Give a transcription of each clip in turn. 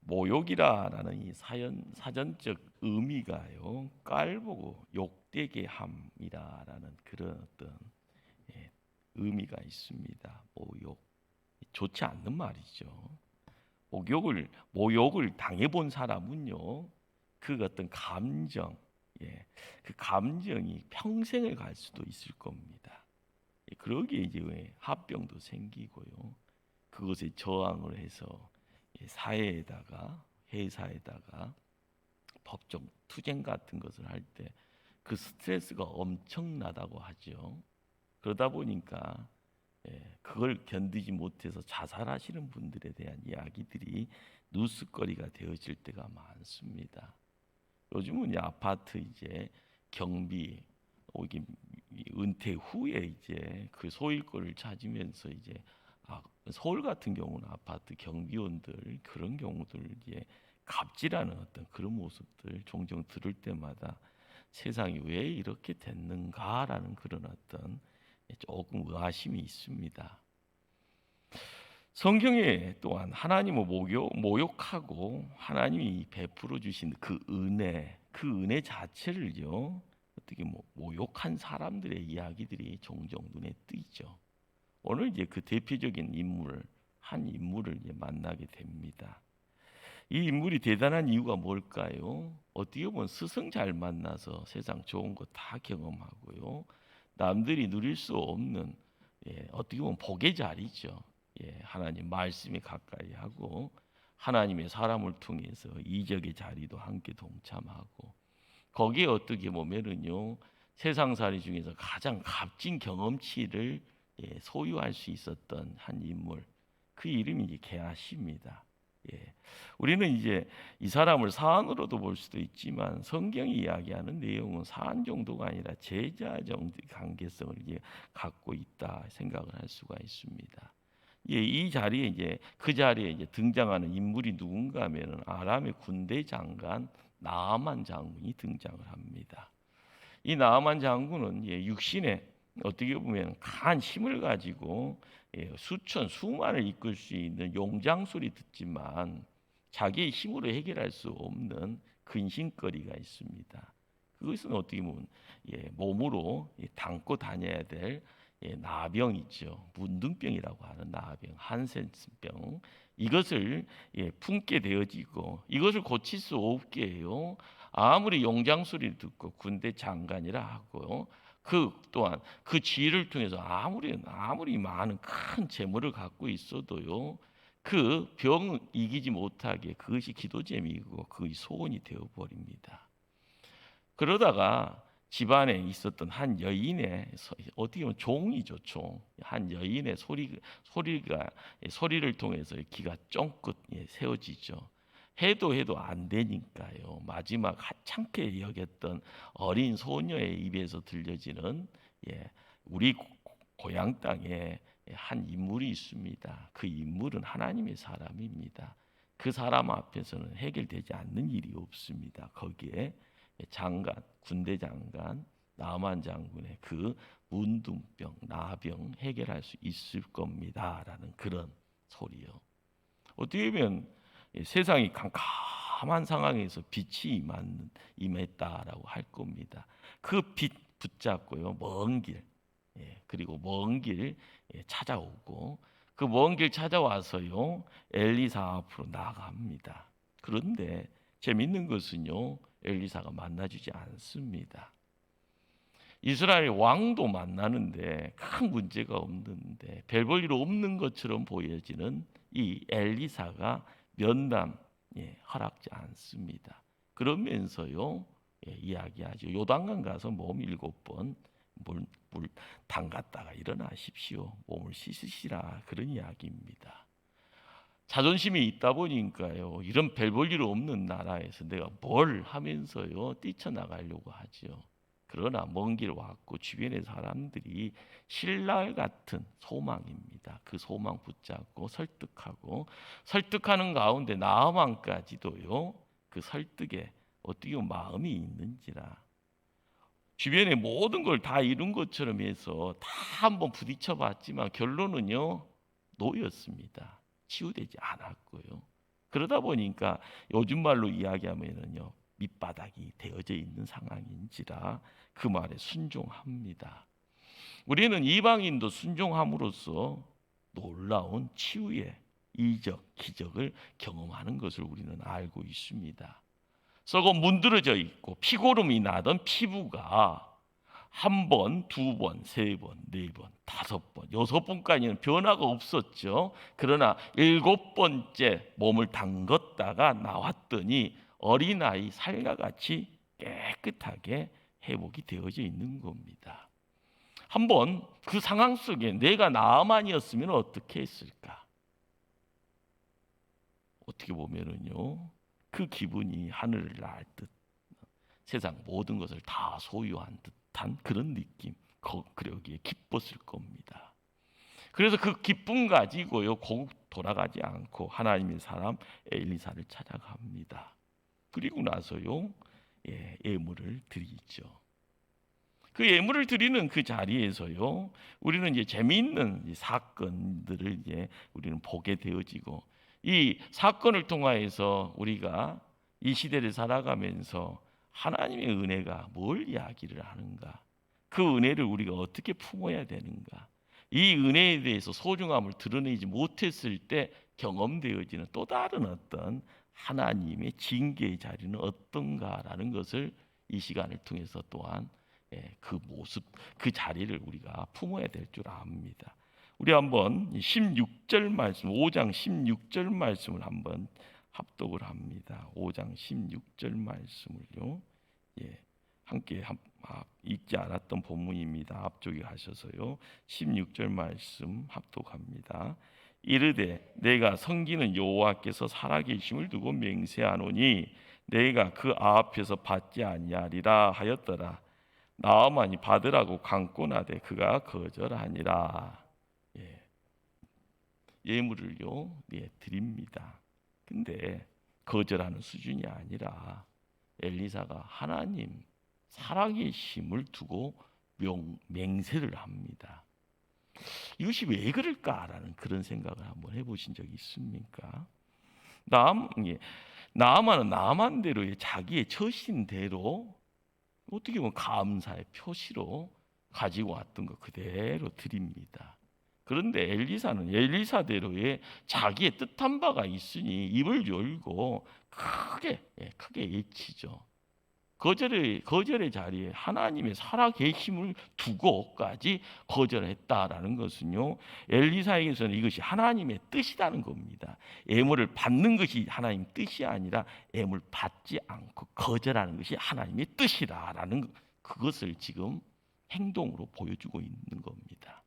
모욕이라는 이 사전적 의미가요, 깔보고 욕되게 함이라는 그런 어떤 의미가 있습니다. 모욕, 좋지 않는 말이죠. 모욕을 당해본 사람은요, 그 어떤 감정, 그 감정이 평생을 갈 수도 있을 겁니다. 그러기에 이제 왜 합병도 생기고요. 그것에 저항을 해서 사회에다가 회사에다가 법정 투쟁 같은 것을 할 때 그 스트레스가 엄청나다고 하죠. 그러다 보니까 그걸 견디지 못해서 자살하시는 분들에 대한 이야기들이 뉴스거리가 되어질 때가 많습니다. 요즘은 이제 아파트 이제 경비 이게 은퇴 후에 이제 그 소유권을 찾으면서 이제 서울 같은 경우는 아파트 경비원들 그런 경우들 이제 갑질하는 어떤 그런 모습들 종종 들을 때마다 세상이 왜 이렇게 됐는가라는 그런 어떤 조금 의아심이 있습니다. 성경에 또한 하나님을 모욕하고 하나님이 베풀어 주신 그 은혜 자체를요, 어떻게 모욕한 사람들의 이야기들이 종종 눈에 띄죠. 오늘 이제 그 대표적인 한 인물을 이제 만나게 됩니다. 이 인물이 대단한 이유가 뭘까요? 어떻게 보면 스승 잘 만나서 세상 좋은 거 다 경험하고요. 남들이 누릴 수 없는 어떻게 보면 복의 자리죠. 하나님 말씀에 가까이 하고 하나님의 사람을 통해서 이적의 자리도 함께 동참하고 거기에 어떻게 보면은요 세상살이 중에서 가장 값진 경험치를 소유할 수 있었던 한 인물 그 이름이 이제 게하시입니다. 우리는 이제 이 사람을 사안으로도 볼 수도 있지만 성경이 이야기하는 내용은 사안 정도가 아니라 제자 정도의 관계성을 이제 갖고 있다 생각을 할 수가 있습니다. 이 자리에 이제 그 자리에 이제 등장하는 인물이 누군가 하면은 아람의 군대 장관 나아만 장군이 등장을 합니다. 이 나아만 장군은 육신에 어떻게 보면 강한 힘을 가지고 수만을 이끌 수 있는 용장술이 듣지만 자기의 힘으로 해결할 수 없는 근심거리가 있습니다. 그것은 어떻게 보면 몸으로 담고 다녀야 될 나병 있죠. 문둥병이라고 하는 나병, 한센병. 이것을 품게 되어지고 이것을 고칠 수 없게 해요. 아무리 용장 소리를 듣고 군대 장관이라 하고요. 그 또한 그 지혜를 통해서 아무리 많은 큰 재물을 갖고 있어도요. 그 병 이기지 못하게 그것이 기도제미이고 그것이 소원이 되어 버립니다. 그러다가 집안에 있었던 한 여인의 어떻게 보면 종이죠, 종. 한 여인의 소리를 통해서 기가 쫑긋 세워지죠. 해도 안 되니까요. 마지막 하찮게 여겼던 어린 소녀의 입에서 들려지는 우리 고향 땅에 한 인물이 있습니다. 그 인물은 하나님의 사람입니다. 그 사람 앞에서는 해결되지 않는 일이 없습니다. 거기에 군대 장관 나만 장군의 그 문둥병, 나병 해결할 수 있을 겁니다라는 그런 소리요. 어떻게 보면 세상이 캄캄한 상황에서 빛이 임했다라고 할 겁니다. 그 빛 붙잡고요, 먼 길, 그리고 먼 길 찾아오고 그 먼 길 찾아와서요, 엘리사 앞으로 나갑니다. 그런데 재밌는 것은요, 엘리사가 만나주지 않습니다. 이스라엘 왕도 만나는데 큰 문제가 없는데 별 볼 일 없는 것처럼 보여지는 이 엘리사가 면담 허락지 않습니다. 그러면서요 이야기하죠. 요단강 가서 몸 7번 물 담갔다가 일어나십시오. 몸을 씻으시라 그런 이야기입니다. 자존심이 있다 보니까요. 이런 별 볼 일 없는 나라에서 내가 뭘 하면서요 뛰쳐나가려고 하죠. 그러나 먼 길 왔고 주변의 사람들이 신랄 같은 소망입니다. 그 소망 붙잡고 설득하는 가운데 나아만까지도요. 그 설득에 어떻게 보면 마음이 있는지라 주변에 모든 걸 다 이룬 것처럼 해서 다 한번 부딪혀 봤지만 결론은요. 노였습니다. 치유되지 않았고요. 그러다 보니까 요즘 말로 이야기하면은요, 밑바닥이 되어져 있는 상황인지라 그 말에 순종합니다. 우리는 이방인도 순종함으로써 놀라운 치유의 이적, 기적을 경험하는 것을 우리는 알고 있습니다. 썩어 문드러져 있고 피고름이 나던 피부가 한 번, 두 번, 세 번, 네 번, 다섯 번, 여섯 번까지는 변화가 없었죠. 그러나 일곱 번째 몸을 담갔다가 나왔더니 어린아이 살과 같이 깨끗하게 회복이 되어져 있는 겁니다. 한번 그 상황 속에 내가 나만이었으면 어떻게 했을까? 어떻게 보면은요, 그 기분이 하늘을 날 듯, 세상 모든 것을 다 소유한 듯한 그런 느낌, 그러기에 기뻤을 겁니다. 그래서 그 기쁨 가지고요, 고국 돌아가지 않고 하나님의 사람 엘리사를 찾아갑니다. 그리고 나서요, 예물을 드리죠. 그 예물을 드리는 그 자리에서요, 우리는 이제 재미있는 사건들을 이제 우리는 보게 되어지고, 이 사건을 통하여서 우리가 이 시대를 살아가면서 하나님의 은혜가 뭘 이야기를 하는가, 그 은혜를 우리가 어떻게 품어야 되는가, 이 은혜에 대해서 소중함을 드러내지 못했을 때 경험되어지는 또 다른 어떤 하나님의 징계의 자리는 어떤가라는 것을 이 시간을 통해서 또한 그 모습, 그 자리를 우리가 품어야 될 줄 압니다. 우리 한번 16절 말씀, 5장 16절 말씀을 한번 합독을 합니다. 5장 16절 말씀을요, 함께 읽지 않았던 본문입니다. 앞쪽에 가셔서요, 16절 말씀 합독합니다. 이르되 내가 섬기는 여호와께서 살아계심을 두고 맹세하노니 내가 그 앞에서 받지 아니하리라 하였더라. 나아만이 받으라고 강권하되 그가 거절하니라. 예물을요, 드립니다. 근데 거절하는 수준이 아니라 엘리사가 하나님 살아계심을 두고 맹세를 합니다. 이것이 왜 그럴까라는 그런 생각을 한번 해보신 적이 있습니까? 나아만은 나만대로의 자기의 처신대로 어떻게 보면 감사의 표시로 가지고 왔던 것 그대로 드립니다. 그런데 엘리사는 엘리사대로의 자기의 뜻한 바가 있으니 입을 열고 크게 외치죠. 거절의 자리에 하나님의 살아계심을 두고까지 거절했다라는 것은요, 엘리사에게서는 이것이 하나님의 뜻이라는 겁니다. 예물을 받는 것이 하나님의 뜻이 아니라 예물 받지 않고 거절하는 것이 하나님의 뜻이라는 그것을 지금 행동으로 보여주고 있는 겁니다.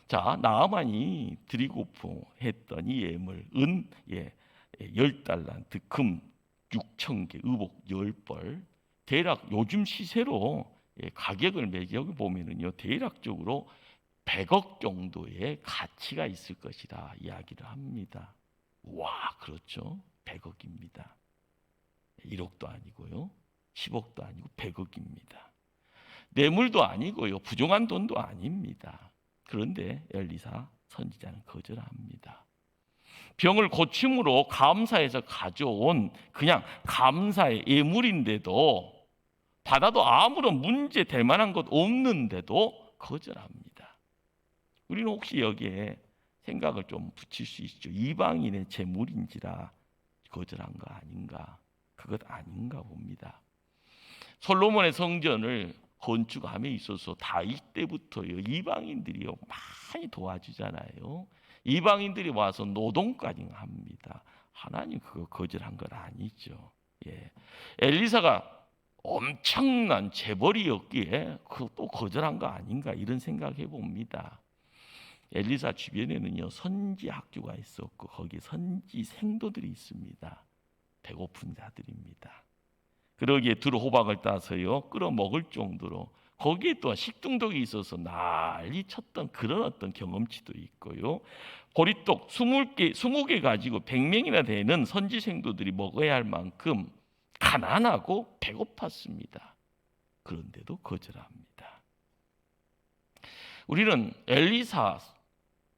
자, 나아만이 드리고자 했던 이 예물, 은 10달란트, 금 6,000개, 의복 10벌, 대략 요즘 시세로 가격을 매겨 보면은요, 대략적으로 100억 정도의 가치가 있을 것이다 이야기를 합니다. 와, 그렇죠. 100억입니다. 1억도 아니고요, 10억도 아니고 100억입니다. 뇌물도 아니고요, 부정한 돈도 아닙니다. 그런데 엘리사 선지자는 거절합니다. 병을 고침으로 감사해서 가져온 그냥 감사의 예물인데도, 받아도 아무런 문제 될 만한 것 없는데도 거절합니다. 우리는 혹시 여기에 생각을 좀 붙일 수 있죠. 이방인의 재물인지라 거절한 거 아닌가? 그것 아닌가 봅니다. 솔로몬의 성전을 건축함에 있어서 다윗 때부터요, 이방인들이요 많이 도와주잖아요. 이방인들이 와서 노동까지 합니다. 하나님 그거 거절한 건 아니죠. 엘리사가 엄청난 재벌이었기에 그것도 거절한 거 아닌가 이런 생각해 봅니다. 엘리사 주변에는요, 선지 학교가 있었고 거기 선지 생도들이 있습니다. 배고픈 자들입니다. 그러기에 두루 호박을 따서요 끌어 먹을 정도로 거기에 또 식중독이 있어서 난리 쳤던 그런 어떤 경험치도 있고요. 보리떡 20개 가지고 100명이나 되는 선지 생도들이 먹어야 할 만큼 가난하고 배고팠습니다. 그런데도 거절합니다. 우리는 엘리사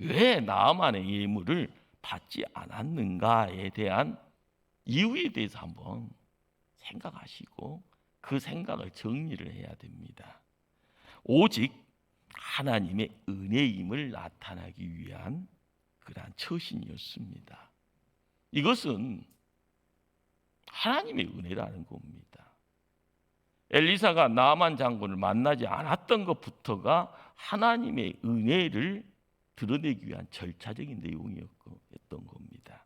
왜 나아만의 예물을 받지 않았는가에 대한 이유에 대해서 한번 생각하시고 그 생각을 정리를 해야 됩니다. 오직 하나님의 은혜임을 나타나기 위한 그러한 처신이었습니다. 이것은 하나님의 은혜라는 겁니다. 엘리사가 나아만 장군을 만나지 않았던 것부터가 하나님의 은혜를 드러내기 위한 절차적인 내용이었던 겁니다.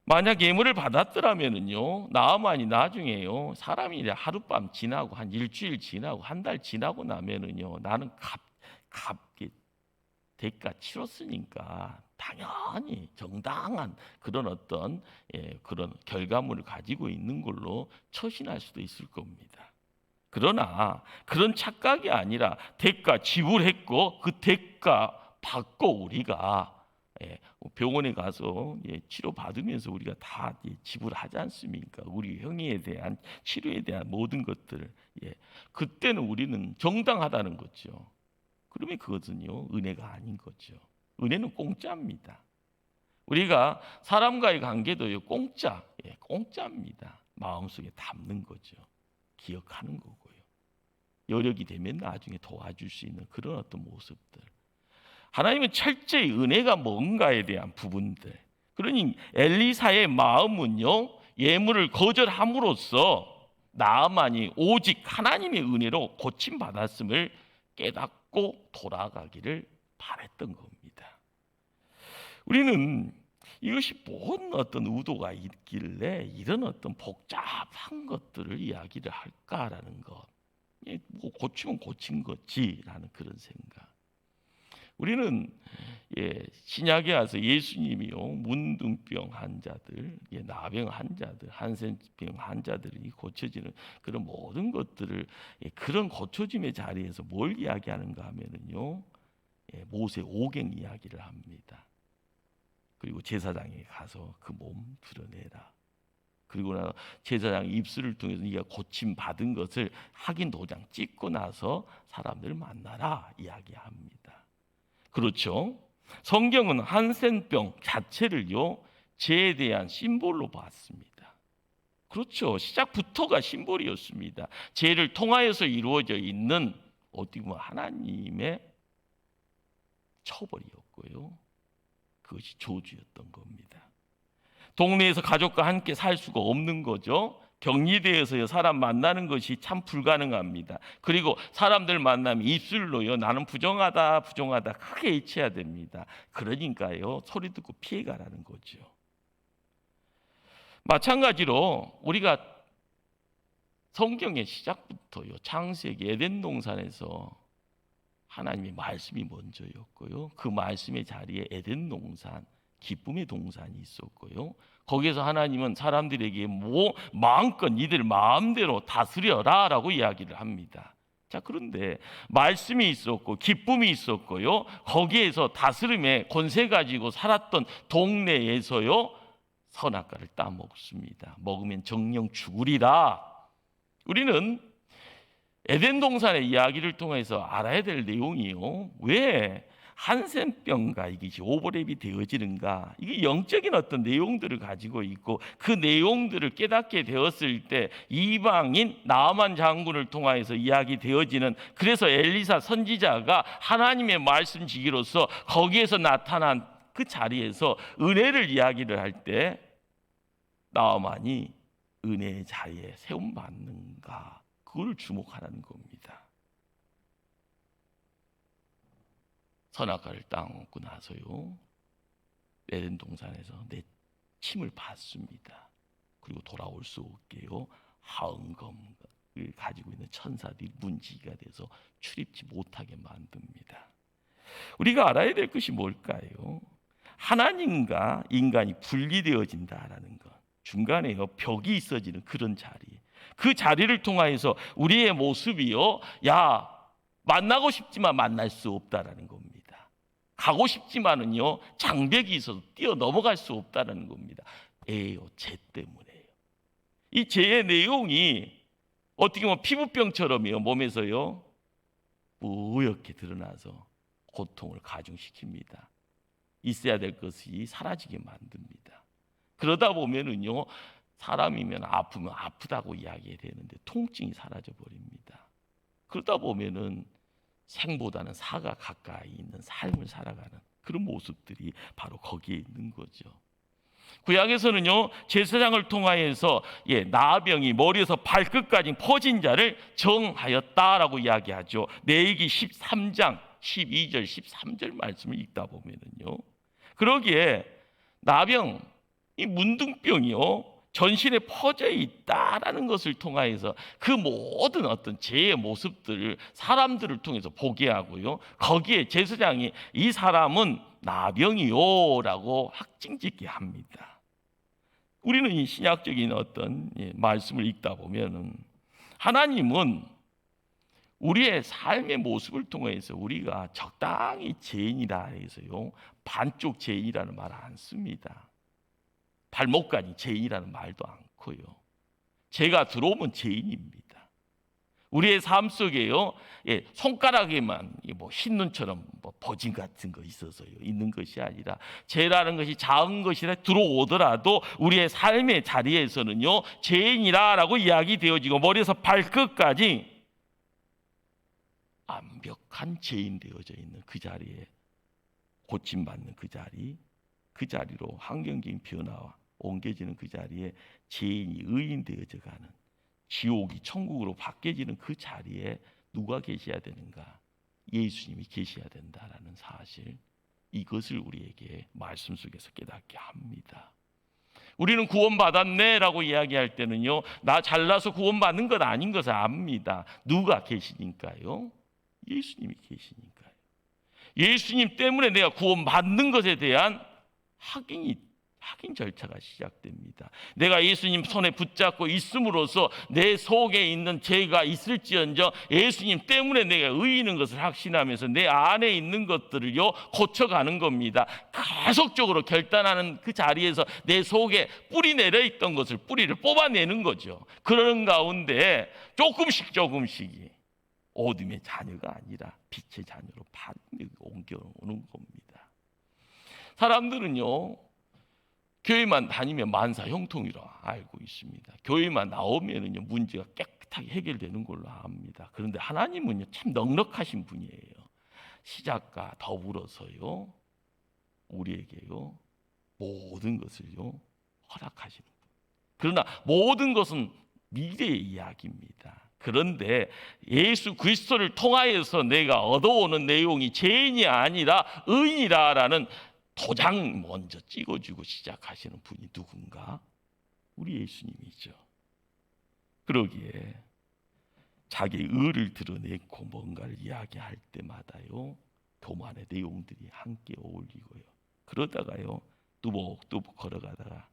만약 예물을 받았더라면요, 나아만이 나중에요, 사람이 이제 하룻밤 지나고 한 일주일 지나고 한 달 지나고 나면은요, 나는 값게 대가 치렀으니까 당연히 정당한 그런 어떤 그런 결과물을 가지고 있는 걸로 처신할 수도 있을 겁니다. 그러나 그런 착각이 아니라 대가 지불했고 그 대가 받고 우리가 병원에 가서 치료받으면서 우리가 다 지불하지 않습니까? 우리 형이에 대한 치료에 대한 모든 것들을 그때는 우리는 정당하다는 거죠. 그러면 그것은요, 은혜가 아닌 거죠. 은혜는 공짜입니다. 우리가 사람과의 관계도요, 공짜입니다. 마음속에 담는 거죠. 기억하는 거고요. 여력이 되면 나중에 도와줄 수 있는 그런 어떤 모습들. 하나님은 철저히 은혜가 뭔가에 대한 부분들. 그러니 엘리사의 마음은요, 예물을 거절함으로써 나아만이 오직 하나님의 은혜로 고침받았음을 깨닫고 돌아가기를 바랬던 겁니다. 우리는 이것이 뭔 어떤 의도가 있길래 이런 어떤 복잡한 것들을 이야기를 할까라는 것. 뭐 고치면 고친 거지라는 그런 생각. 우리는 신약에 와서 예수님이요, 문둥병 환자들, 나병 환자들, 한센병 환자들이 고쳐지는 그런 모든 것들을 그런 고쳐짐의 자리에서 뭘 이야기하는가 하면은요, 모세 오경 이야기를 합니다. 그리고 제사장에 가서 그 몸 드러내라. 그리고 나 제사장 입술을 통해서 네가 고침 받은 것을 확인 도장 찍고 나서 사람들 만나라 이야기합니다. 그렇죠? 성경은 한센병 자체를요, 죄에 대한 심볼로 봤습니다. 그렇죠. 시작부터가 심볼이었습니다. 죄를 통하여서 이루어져 있는 어떻게 보면 하나님의 처벌이었고요. 그것이 저주였던 겁니다. 동네에서 가족과 함께 살 수가 없는 거죠. 격리되어서 사람 만나는 것이 참 불가능합니다. 그리고 사람들 만나면 입술로요, 나는 부정하다 크게 외쳐야 됩니다. 그러니까요, 소리 듣고 피해가라는 거죠. 마찬가지로 우리가 성경의 시작부터요, 창세기 에덴 동산에서 하나님의 말씀이 먼저였고요, 그 말씀의 자리에 에덴 동산, 기쁨의 동산이 있었고요, 거기에서 하나님은 사람들에게 마음껏 니들 마음대로 다스려라 라고 이야기를 합니다. 자, 그런데 말씀이 있었고 기쁨이 있었고요, 거기에서 다스림의 권세 가지고 살았던 동네에서요, 선악과를 따먹습니다. 먹으면 정령 죽으리라. 우리는 에덴 동산의 이야기를 통해서 알아야 될 내용이요, 왜 한센병과 이것이 오버랩이 되어지는가? 이게 영적인 어떤 내용들을 가지고 있고, 그 내용들을 깨닫게 되었을 때 이방인 나아만 장군을 통하여서 이야기되어지는, 그래서 엘리사 선지자가 하나님의 말씀지기로서 거기에서 나타난 그 자리에서 은혜를 이야기를 할 때 나아만이 은혜의 자리에 세움받는가, 그걸 주목하라는 겁니다. 선악과를 따먹고 나서요, 에덴 동산에서 내 침을 받습니다. 그리고 돌아올 수 없게요, 하응검을 가지고 있는 천사들이 문지기가 돼서 출입지 못하게 만듭니다. 우리가 알아야 될 것이 뭘까요? 하나님과 인간이 분리되어진다라는 것, 중간에요, 벽이 있어지는 그런 자리, 그 자리를 통하여서 우리의 모습이요, 만나고 싶지만 만날 수 없다라는 겁니다. 가고 싶지만은요, 장벽이 있어서 뛰어 넘어갈 수 없다는 겁니다. 죄 때문에요. 이 죄의 내용이 어떻게 보면 피부병처럼요, 몸에서요 뿌옇게 드러나서 고통을 가중시킵니다. 있어야 될 것이 사라지게 만듭니다. 그러다 보면은요, 사람이면 아프면 아프다고 이야기해야 되는데 통증이 사라져 버립니다. 그러다 보면은 생보다는 사가 가까이 있는 삶을 살아가는 그런 모습들이 바로 거기에 있는 거죠. 구약에서는요, 제사장을 통하여서 나병이 머리에서 발끝까지 퍼진 자를 정하였다라고 이야기하죠. 레위기 13장 12절 13절 말씀을 읽다 보면은요, 그러기에 나병, 이 문둥병이요 전신에 퍼져 있다라는 것을 통하여서 그 모든 어떤 죄의 모습들을 사람들을 통해서 보게 하고요, 거기에 제사장이 이 사람은 나병이요라고 확증짓게 합니다. 우리는 이 신약적인 어떤 말씀을 읽다 보면은 하나님은 우리의 삶의 모습을 통해서 우리가 적당히 죄인이라 해서요 반쪽 죄인이라는 말 안 씁니다. 발목까지 죄인이라는 말도 않고요. 죄가 들어오면 죄인입니다. 우리의 삶 속에요, 손가락에만 뭐 흰 눈처럼 뭐 버짐 같은 거 있어서요 있는 것이 아니라 죄라는 것이 작은 것이라 들어오더라도 우리의 삶의 자리에서는요 죄인이라라고 이야기되어지고 머리에서 발끝까지 완벽한 죄인 되어져 있는 그 자리에 고침받는 그 자리로 환경적인 변화와 옮겨지는 그 자리에 죄인이 의인 되어져 가는 지옥이 천국으로 바뀌어지는 그 자리에 누가 계셔야 되는가? 예수님이 계셔야 된다라는 사실, 이것을 우리에게 말씀 속에서 깨닫게 합니다. 우리는 구원받았네라고 이야기할 때는요, 나 잘나서 구원받는 것 아닌 것을 압니다. 누가 계시니까요? 예수님이 계시니까요. 예수님 때문에 내가 구원받는 것에 대한 확인 절차가 시작됩니다. 내가 예수님 손에 붙잡고 있음으로써 내 속에 있는 죄가 있을지언정 예수님 때문에 내가 의인인 것을 확신하면서 내 안에 있는 것들을요 고쳐가는 겁니다. 계속적으로 결단하는 그 자리에서 내 속에 뿌리 내려 있던 것을 뿌리를 뽑아내는 거죠. 그러는 가운데 조금씩이 어둠의 자녀가 아니라 빛의 자녀로 옮겨오는 겁니다. 사람들은요 교회만 다니면 만사 형통이라 알고 있습니다. 교회만 나오면은요 문제가 깨끗하게 해결되는 걸로 압니다. 그런데 하나님은요 참 넉넉하신 분이에요. 시작과 더불어서요 우리에게요 모든 것을요 허락하시는 분. 그러나 모든 것은 미래의 이야기입니다. 그런데 예수 그리스도를 통하여서 내가 얻어오는 내용이 죄인이 아니라 의인이라라는 도장 먼저 찍어주고 시작하시는 분이 누군가? 우리 예수님이죠. 그러기에 자기의 의를 드러내고 뭔가를 이야기할 때마다요 교만의 내용들이 함께 어울리고요. 그러다가요 뚜벅뚜벅 걸어가다가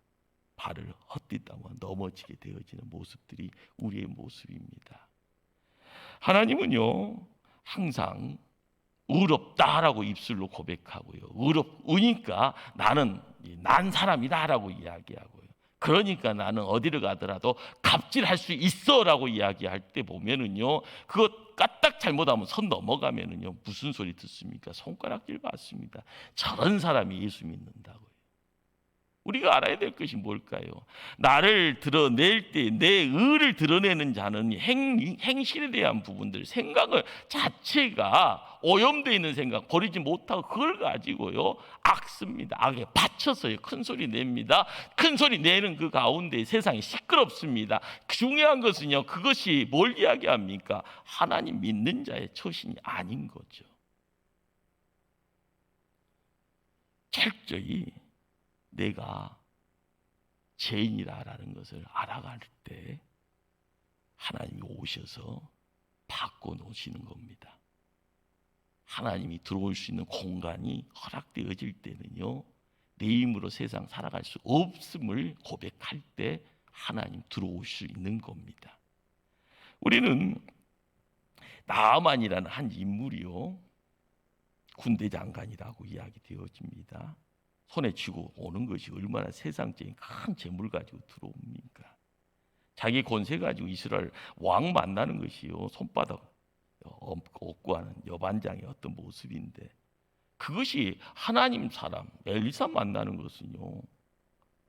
발을 헛디다만 넘어지게 되어지는 모습들이 우리의 모습입니다. 하나님은요 항상 의롭다라고 입술로 고백하고요. 의니까 나는 난 사람이다라고 이야기하고요. 그러니까 나는 어디를 가더라도 갑질할 수 있어라고 이야기할 때 보면은요. 그것 까딱 잘못하면 선 넘어가면은요. 무슨 소리 듣습니까? 손가락질 받습니다. 저런 사람이 예수 믿는다고요. 우리가 알아야 될 것이 뭘까요? 나를 드러낼 때 내 의를 드러내는 자는 행실에 대한 부분들, 생각을 자체가 오염되어 있는 생각 버리지 못하고 그걸 가지고요 악습니다. 악에 받쳐서요 큰 소리 냅니다. 큰 소리 내는 그 가운데 세상이 시끄럽습니다. 중요한 것은요 그것이 뭘 이야기합니까? 하나님 믿는 자의 처신이 아닌 거죠. 철저히 내가 죄인이라는 것을 알아갈 때 하나님이 오셔서 바꿔놓으시는 겁니다. 하나님이 들어올 수 있는 공간이 허락되어질 때는요 내 힘으로 세상 살아갈 수 없음을 고백할 때 하나님 들어올 수 있는 겁니다. 우리는 나아만이라는 한 인물이요 군대 장관이라고 이야기되어집니다. 손에 쥐고 오는 것이 얼마나 세상적인 큰 재물 가지고 들어옵니까? 자기 권세 가지고 이스라엘 왕 만나는 것이요 손바닥 얻고 하는 여반장의 어떤 모습인데 그것이 하나님 사람 엘리사 만나는 것은요,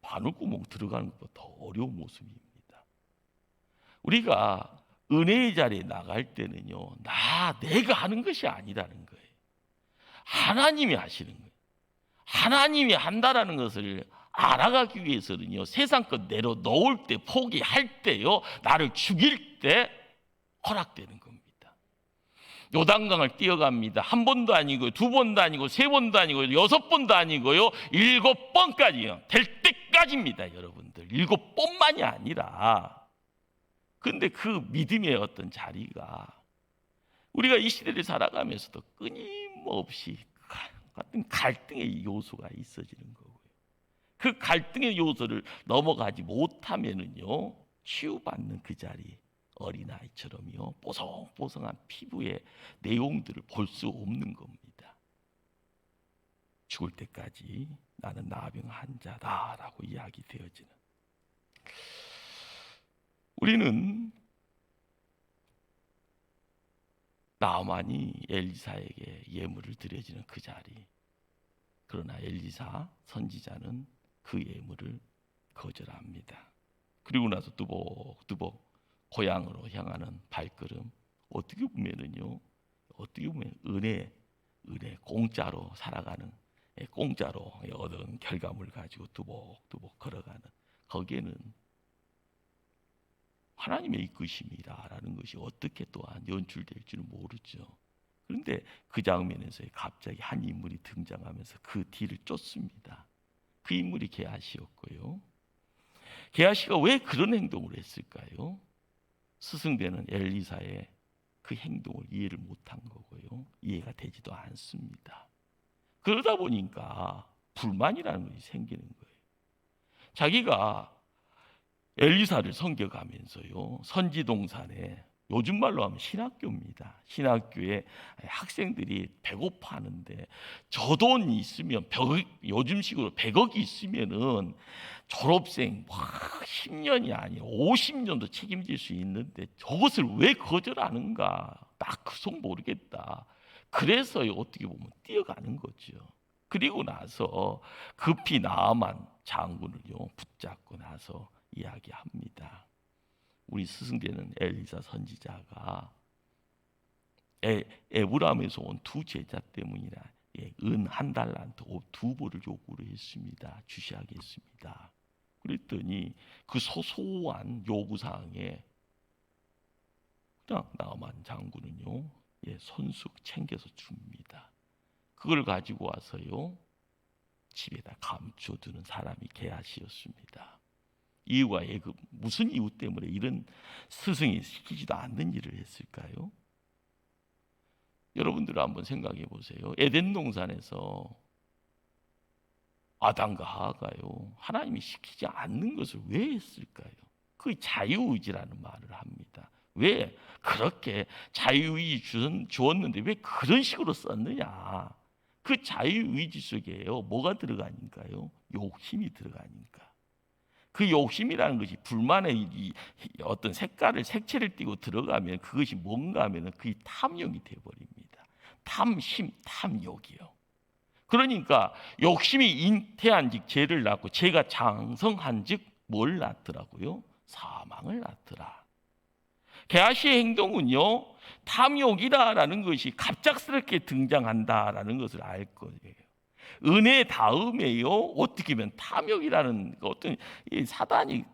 바늘구멍 들어가는 것보다 더 어려운 모습입니다. 우리가 은혜의 자리에 나갈 때는요, 내가 하는 것이 아니라는 거예요. 하나님이 하시는 거예요. 하나님이 한다라는 것을 알아가기 위해서는요, 세상 것 내려놓을 때, 포기할 때요, 나를 죽일 때 허락되는 겁니다. 요단강을 뛰어갑니다. 한 번도 아니고, 두 번도 아니고, 세 번도 아니고, 6번도 아니고요, 7번까지요. 될 때까지입니다, 여러분들. 7번만이 아니라. 근데 그 믿음의 어떤 자리가 우리가 이 시대를 살아가면서도 끊임없이 같은 갈등의 요소가 있어지는 거고요. 그 갈등의 요소를 넘어가지 못하면은요, 치유받는 그 자리, 어린아이처럼요, 뽀송뽀송한 피부의 내용들을 볼 수 없는 겁니다. 죽을 때까지 나는 나병 환자다라고 이야기되어지는. 우리는 나아만이 엘리사에게 예물을 드려지는 그 자리, 그러나 엘리사 선지자는 그 예물을 거절합니다. 그리고 나서 뚜벅뚜벅 고향으로 향하는 발걸음, 어떻게 보면 은혜 공짜로 살아가는, 공짜로 얻은 결과물 가지고 뚜벅뚜벅 걸어가는, 거기에는 하나님의 이끄심이라는 것이 어떻게 또한 연출될지는 모르죠. 그런데 그 장면에서 갑자기 한 인물이 등장하면서 그 뒤를 쫓습니다. 그 인물이 게하시였고요. 게하시가 왜 그런 행동을 했을까요? 스승되는 엘리사의 그 행동을 이해를 못한 거고요. 이해가 되지도 않습니다. 그러다 보니까 불만이라는 것이 생기는 거예요. 자기가 엘리사를 섬겨가면서요, 선지동산에, 요즘 말로 하면 신학교입니다. 신학교에 학생들이 배고파하는데 저 돈이 있으면, 요즘식으로 100억이 있으면은 졸업생 10년이 아니라 50년도 책임질 수 있는데 저것을 왜 거절하는가? 딱 그 속 모르겠다. 그래서 어떻게 보면 뛰어가는 거죠. 그리고 나서 급히 나아만 장군을요 붙잡고 나서 이야기합니다. 우리 스승되는 엘리사 선지자가 에브람에서 온 두 제자 때문이라 은 1달란트 2벌을 요구를 했습니다. 주시하겠습니다. 그랬더니 그 소소한 요구사항에 그냥 나아만 장군은요, 손수 챙겨서 줍니다. 그걸 가지고 와서요, 집에다 감춰두는 사람이 게하시였습니다. 이유가 무슨 이유 때문에 이런 스승이 시키지도 않는 일을 했을까요? 여러분들 한번 생각해 보세요. 에덴 동산에서 아담과 하와가요, 하나님이 시키지 않는 것을 왜 했을까요? 그 자유의지라는 말을 합니다. 왜 그렇게 자유의지 주었는데 왜 그런 식으로 썼느냐? 그 자유의지 속에요, 뭐가 들어가니까요? 욕심이 들어가니까. 그 욕심이라는 것이 불만의 어떤 색채를 띠고 들어가면 그것이 뭔가 하면 그게 탐욕이 되어버립니다. 탐심, 탐욕이요. 그러니까 욕심이 잉태한즉 죄를 낳고 죄가 장성한즉 뭘 낳더라고요? 사망을 낳더라. 게하시의 행동은요, 탐욕이다라는 것이 갑작스럽게 등장한다라는 것을 알 거예요. 은혜 다음에요, 어떻게 보면 탐욕이라는 어떤 사단이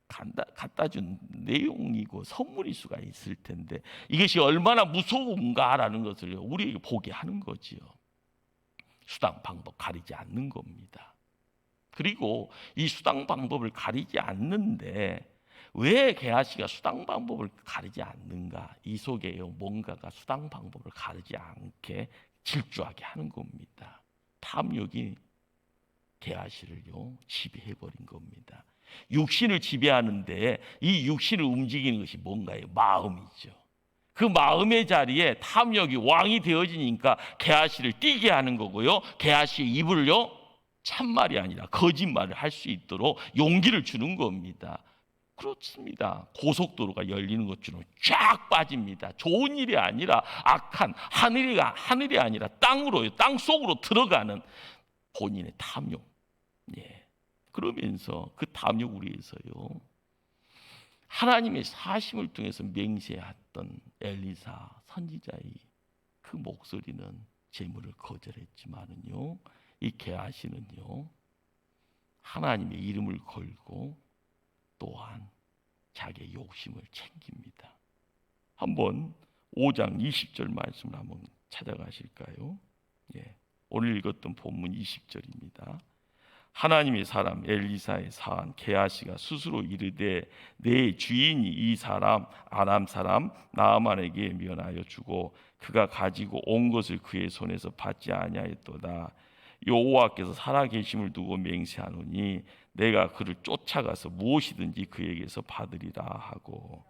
갖다 준 내용이고 선물일 수가 있을 텐데 이것이 얼마나 무서운가라는 것을 우리에게 보게 하는 거지요. 수단 방법 가리지 않는 겁니다. 그리고 이 수단 방법을 가리지 않는데 왜 게하시가 수단 방법을 가리지 않는가? 이 속에요, 뭔가가 수단 방법을 가리지 않게 질주하게 하는 겁니다. 탐욕이 게하시를요 지배해버린 겁니다. 육신을 지배하는데 이 육신을 움직이는 것이 뭔가요? 마음이죠. 그 마음의 자리에 탐욕이 왕이 되어지니까 게하시를 뛰게 하는 거고요, 게하시의 입을요 참말이 아니라 거짓말을 할 수 있도록 용기를 주는 겁니다. 그렇습니다. 고속도로가 열리는 것처럼 쫙 빠집니다. 좋은 일이 아니라 악한 하늘이 아니라 땅으로요. 땅 속으로 들어가는 본인의 탐욕. 예. 그러면서 그 탐욕을 위해서요. 하나님의 사심을 통해서 맹세했던 엘리사 선지자의 그 목소리는 제물을 거절했지만은요. 이 게하시는요. 하나님의 이름을 걸고 또한 자기의 욕심을 챙깁니다. 한번 5장 20절 말씀을 한번 찾아가실까요? 예. 오늘 읽었던 본문 20절입니다. 하나님의 사람 엘리사의 사한 게하시가 스스로 이르되 내 주인이 이 사람 아람 사람 나아만에게 면하여 주고 그가 가지고 온 것을 그의 손에서 받지 아니하였도다. 여호와께서 살아계심을 두고 맹세하노니 내가 그를 쫓아가서 무엇이든지 그에게서 받으리라 하고,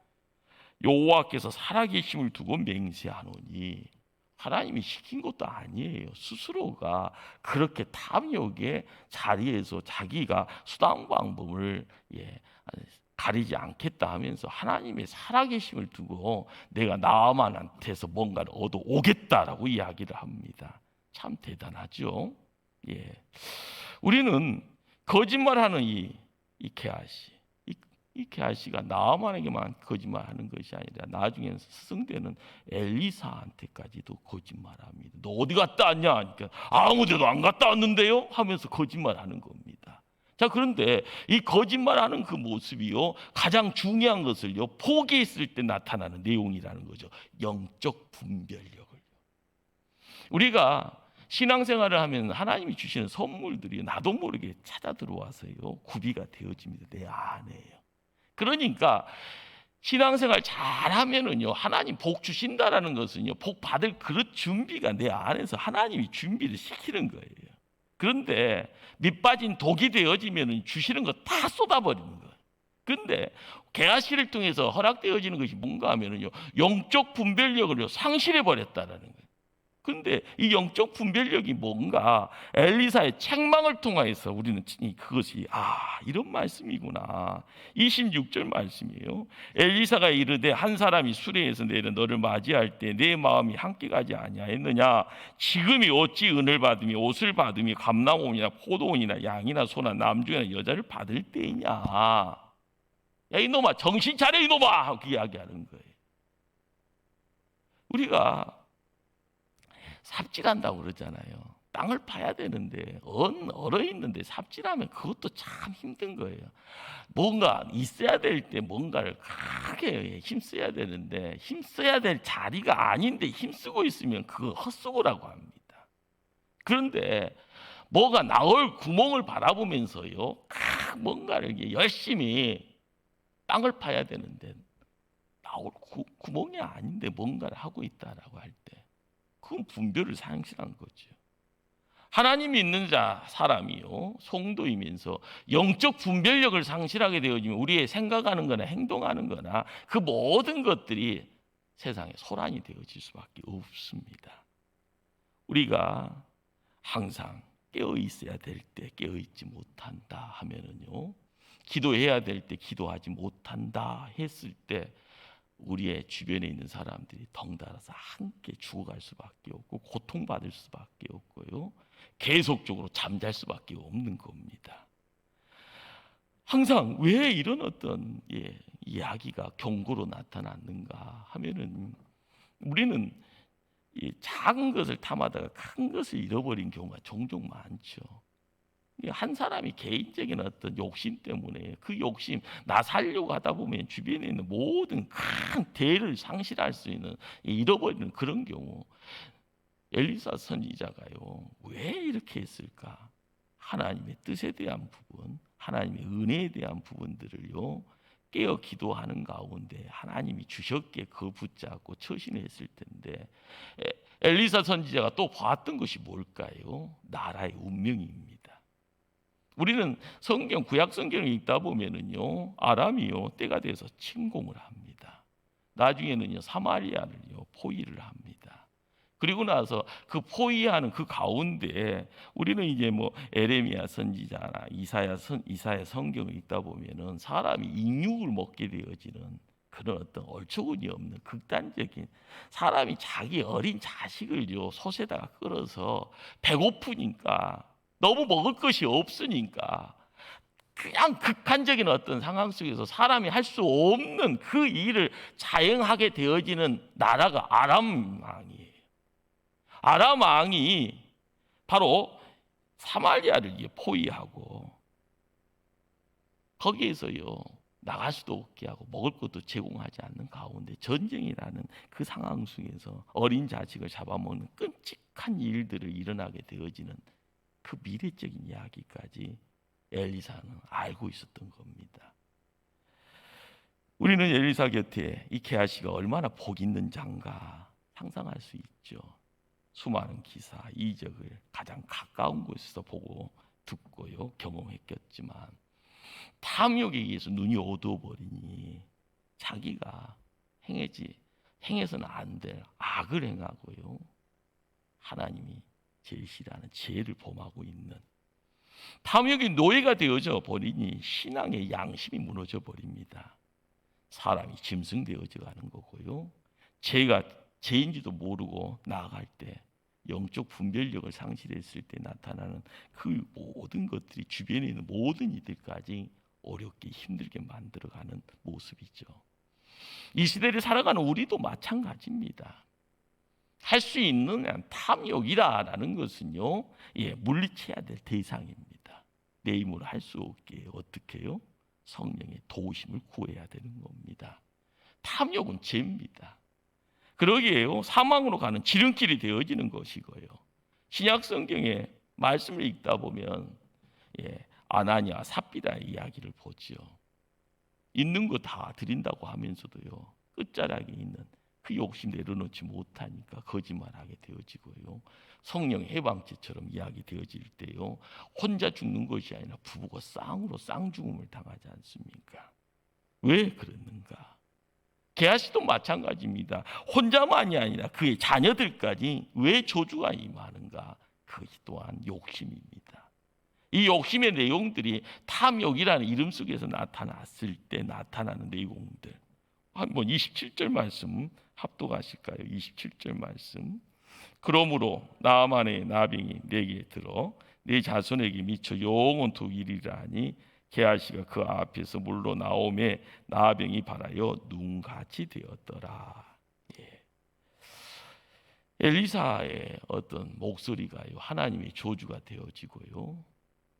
여호와께서 살아계심을 두고 맹세하노니 하나님이 시킨 것도 아니에요. 스스로가 그렇게 탐욕의 자리에서 자기가 수단 방법을 가리지 않겠다 하면서 하나님의 살아계심을 두고 내가 나아만한테서 뭔가를 얻어오겠다라고 이야기를 합니다. 참 대단하죠. 예, 우리는 거짓말하는 이 게하시, 이 게하시가 나아만에게만 거짓말하는 것이 아니라 나중에는 스승되는 엘리사한테까지도 거짓말합니다. 너 어디 갔다 왔냐? 그러니까 아무데도 안 갔다 왔는데요? 하면서 거짓말하는 겁니다. 자, 그런데 이 거짓말하는 그 모습이요, 가장 중요한 것을요 포기했을 때 나타나는 내용이라는 거죠. 영적 분별력을. 우리가 신앙생활을 하면 하나님이 주시는 선물들이 나도 모르게 찾아 들어와서요 구비가 되어집니다. 내 안에요. 그러니까 신앙생활 잘하면은요 하나님 복 주신다라는 것은요 복 받을 그릇 준비가 내 안에서 하나님이 준비를 시키는 거예요. 그런데 밑빠진 독이 되어지면은 주시는 거 다 쏟아버리는 거예요. 그런데 게하시를 통해서 허락되어지는 것이 뭔가 하면은요 영적 분별력을 상실해 버렸다라는 거예요. 근데 이 영적 분별력이 뭔가 엘리사의 책망을 통하여서 우리는 그것이 이런 말씀이구나. 26절 말씀이에요. 엘리사가 이르되 한 사람이 수레에서 내려 너를 맞이할 때 내 마음이 함께 가지 아니하였느냐. 지금이 어찌 은을 받으며 옷을 받으며 감람원이나 포도원이나 양이나 소나 남주나 여자를 받을 때이냐. 야 이놈아 정신 차려 이놈아 하고 이야기하는 거예요. 우리가 삽질한다고 그러잖아요. 땅을 파야 되는데 얼어 있는데 삽질하면 그것도 참 힘든 거예요. 뭔가 있어야 될 때 뭔가를 크게 힘써야 되는데 힘써야 될 자리가 아닌데 힘쓰고 있으면 그거 헛수고라고 합니다. 그런데 뭐가 나올 구멍을 바라보면서요 뭔가를 열심히 땅을 파야 되는데 나올 구멍이 아닌데 뭔가를 하고 있다라고 할 때 그건 분별을 상실한 거죠. 하나님이 있는 사람이요 성도이면서 영적 분별력을 상실하게 되어지면 우리의 생각하는 거나 행동하는 거나 그 모든 것들이 세상에 소란이 되어질 수밖에 없습니다. 우리가 항상 깨어 있어야 될 때 깨어 있지 못한다 하면은요 기도해야 될 때 기도하지 못한다 했을 때 우리의 주변에 있는 사람들이 덩달아서 함께 죽어갈 수밖에 없고 고통받을 수밖에 없고요 계속적으로 잠잘 수밖에 없는 겁니다. 항상 왜 이런 어떤 이야기가 경고로 나타났는가 하면은 우리는 작은 것을 탐하다가 큰 것을 잃어버린 경우가 종종 많죠. 한 사람이 개인적인 어떤 욕심 때문에 그 욕심 나 살려고 하다 보면 주변에 있는 모든 큰 대를 상실할 수 있는 잃어버리는 그런 경우 엘리사 선지자가요 왜 이렇게 했을까? 하나님의 뜻에 대한 부분, 하나님의 은혜에 대한 부분들을요 깨어 기도하는 가운데 하나님이 주셨기에 그 붙잡고 처신했을 텐데 엘리사 선지자가 또 봤던 것이 뭘까요? 나라의 운명입니다. 우리는 성경 구약 성경을 읽다 보면은요 아람이요 때가 돼서 침공을 합니다. 나중에는요 사마리아를요 포위를 합니다. 그리고 나서 그 포위하는 그 가운데 우리는 이제 뭐 에레미야 선지자나 이사야 성경을 읽다 보면은 사람이 인육을 먹게 되어지는 그런 어떤 얼추근이 없는 극단적인, 사람이 자기 어린 자식을요 솥에다가 끌어서 배고프니까, 너무 먹을 것이 없으니까 그냥 극한적인 어떤 상황 속에서 사람이 할 수 없는 그 일을 자행하게 되어지는 나라가 아람 왕이에요. 아람 왕이 바로 사마리아를 포위하고 거기에서요 나갈 수도 없게 하고 먹을 것도 제공하지 않는 가운데 전쟁이라는 그 상황 속에서 어린 자식을 잡아먹는 끔찍한 일들을 일어나게 되어지는 그 미래적인 이야기까지 엘리사는 알고 있었던 겁니다. 우리는 엘리사 곁에 이 게하시가 얼마나 복 있는 자인가 상상할 수 있죠. 수많은 기사, 이적을 가장 가까운 곳에서 보고 듣고요 경험했겠지만 탐욕에 의해서 눈이 어두워버리니 자기가 행해서는 안 될 악을 행하고요 하나님이 제일 싫어하는 죄를 범하고 있는 탐욕이 노예가 되어져 버리니 신앙의 양심이 무너져 버립니다. 사람이 짐승되어져 가는 거고요. 죄가 죄인지도 모르고 나아갈 때 영적 분별력을 상실했을 때 나타나는 그 모든 것들이 주변에 있는 모든 이들까지 어렵게 힘들게 만들어가는 모습이죠. 이 시대를 살아가는 우리도 마찬가지입니다. 할 수 있는 탐욕이라는 것은요, 물리쳐야 될 대상입니다. 내 힘으로 할 수 없게 어떻게 해요? 성령의 도우심을 구해야 되는 겁니다. 탐욕은 죄입니다. 그러기에요 사망으로 가는 지름길이 되어지는 것이고요. 신약 성경의 말씀을 읽다 보면 아나니아 삽비다 이야기를 보죠. 있는 거 다 드린다고 하면서도요 끝자락에 있는 그 욕심 내려놓지 못하니까 거짓말하게 되어지고요. 성령 해방죄처럼 이야기 되어질 때요 혼자 죽는 것이 아니라 부부가 쌍으로 쌍죽음을 당하지 않습니까? 왜 그랬는가? 게하시도 마찬가지입니다. 혼자만이 아니라 그의 자녀들까지 왜 저주가 임하는가? 그것이 또한 욕심입니다. 이 욕심의 내용들이 탐욕이라는 이름 속에서 나타났을 때 나타나는 내용들. 한번 27절 말씀 합독하실까요? 27절 말씀. 그러므로 나아만의 나병이 내게 들어 내 자손에게 미쳐 영원토록 이르리라 하니 게하시가 그 앞에서 물러 나오매 나병이 발하여 눈같이 되었더라. 엘리사의 어떤 목소리가요 하나님의 저주가 되어지고요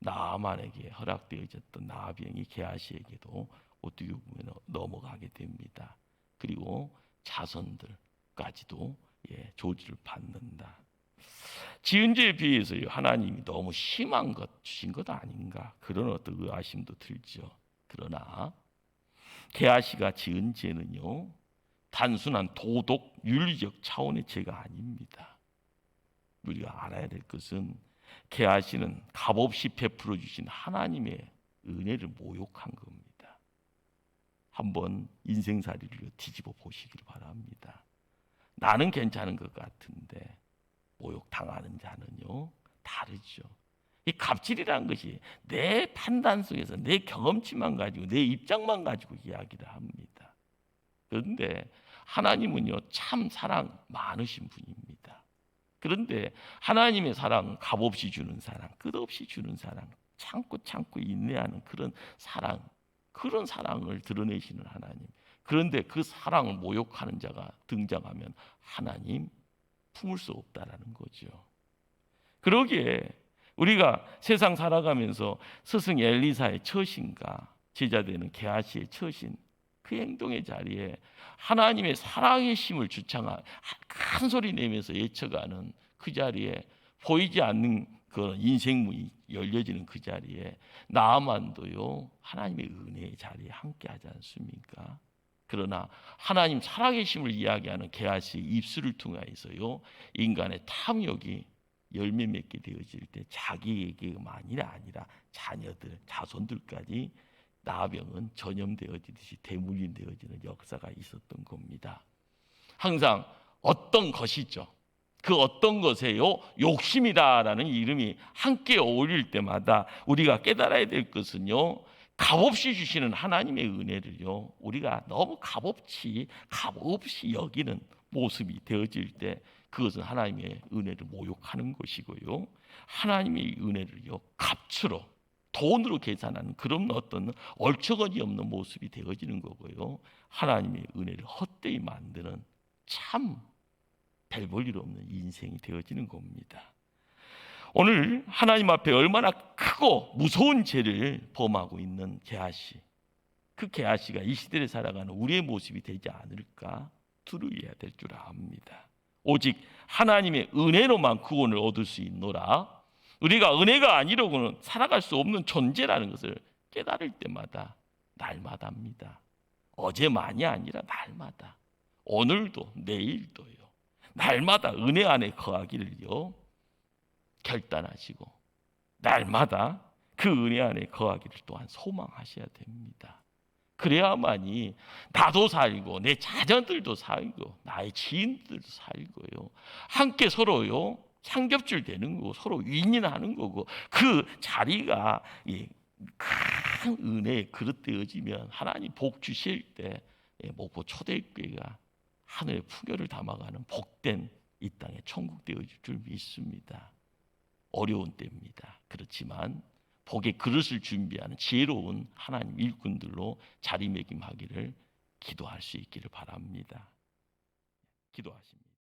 나아만에게 허락되어졌던 나병이 게하시에게도 어떻게 보면 넘어가게 됩니다. 그리고 자손들까지도 저주를 받는다. 지은 죄에 비해서요 하나님이 너무 심한 것 주신 것 아닌가 그런 어떤 의아심도 들죠. 그러나 게하시가 지은 죄는요 단순한 도덕 윤리적 차원의 죄가 아닙니다. 우리가 알아야 될 것은 게하시는 값없이 베풀어 주신 하나님의 은혜를 모욕한 겁니다. 한번 인생살이를 뒤집어 보시길 바랍니다. 나는 괜찮은 것 같은데 모욕당하는 자는요 다르죠. 이 갑질이라는 것이 내 판단 속에서 내 경험치만 가지고 내 입장만 가지고 이야기를 합니다. 그런데 하나님은요 참 사랑 많으신 분입니다. 그런데 하나님의 사랑은 값없이 주는 사랑, 끝없이 주는 사랑, 참고 인내하는 그런 사랑을 드러내시는 하나님. 그런데 그 사랑을 모욕하는 자가 등장하면 하나님 품을 수 없다라는 거죠. 그러기에 우리가 세상 살아가면서 스승 엘리사의 처신과 제자되는 게하시의 처신, 그 행동의 자리에 하나님의 사랑의 심을 주창한 큰 소리 내면서 외쳐가는 그 자리에 보이지 않는 그 인생문이 열려지는 그 자리에 나아만도요 하나님의 은혜의 자리에 함께하지 않습니까? 그러나 하나님 살아계심을 이야기하는 게하시의 입술을 통하여서요 인간의 탐욕이 열매 맺게 되어질 때 자기에게만이 아니라 자녀들, 자손들까지 나병은 전염되어지듯이 대물림되어지는 역사가 있었던 겁니다. 항상 어떤 것이죠. 그 어떤 것에요? 욕심이다라는 이름이 함께 어울릴 때마다 우리가 깨달아야 될 것은요, 값없이 주시는 하나님의 은혜를요, 우리가 너무 값없이 여기는 모습이 되어질 때 그것은 하나님의 은혜를 모욕하는 것이고요, 하나님의 은혜를요 값으로, 돈으로 계산하는 그런 어떤 얼처거니 없는 모습이 되어지는 거고요, 하나님의 은혜를 헛되이 만드는 참 별 볼 일 없는 인생이 되어지는 겁니다. 오늘 하나님 앞에 얼마나 크고 무서운 죄를 범하고 있는 게하시, 그 게하시가 이 시대를 살아가는 우리의 모습이 되지 않을까 두려워해야 될 줄 압니다. 오직 하나님의 은혜로만 구원을 얻을 수 있노라. 우리가 은혜가 아니로고는 살아갈 수 없는 존재라는 것을 깨달을 때마다 날마다입니다. 어제만이 아니라 날마다, 오늘도 내일도요, 날마다 은혜 안에 거하기를요 결단하시고 날마다 그 은혜 안에 거하기를 또한 소망하셔야 됩니다. 그래야만이 나도 살고 내 자녀들도 살고 나의 지인들도 살고요, 함께 서로요 상겹줄 되는 거고 서로 윈윈하는 거고, 그 자리가 큰 은혜의 그릇 되어지면 하나님 복 주실 때 목포 초대교회가 하늘의 풍요를 담아가는 복된 이 땅에 천국 되어질 줄 믿습니다. 어려운 때입니다. 그렇지만 복의 그릇을 준비하는 지혜로운 하나님 일꾼들로 자리매김하기를 기도할 수 있기를 바랍니다. 기도하십니다.